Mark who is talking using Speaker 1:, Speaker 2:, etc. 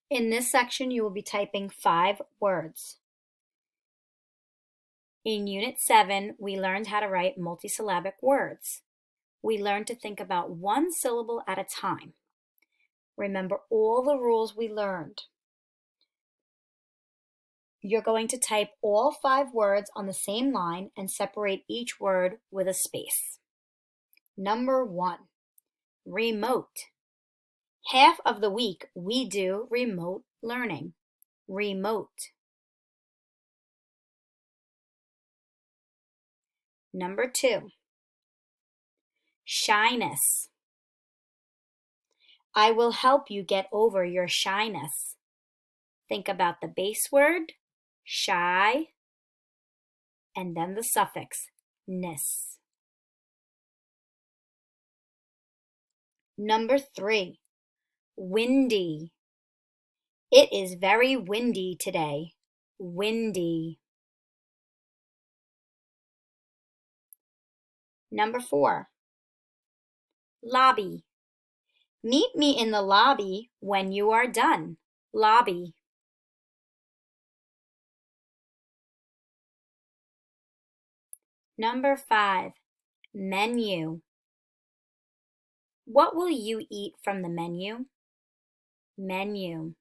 Speaker 1: In this section, you will be typing 5 words. In Unit 7, we learned how to write multisyllabic words. We learned to think about one syllable at a time. Remember all the rules we learned. You're going to type all 5 words on the same line and separate each word with a space. Number 1, remote. Half of the week we do remote learning. Remote. Number 2, shyness. I will help you get over your shyness. Think about the base word, shy, and then the suffix, ness. Number 3, windy. It is very windy today. Windy. Number 4, lobby. Meet me in the lobby when you are done. Lobby. Number 5, menu. What will you eat from the menu? Menu.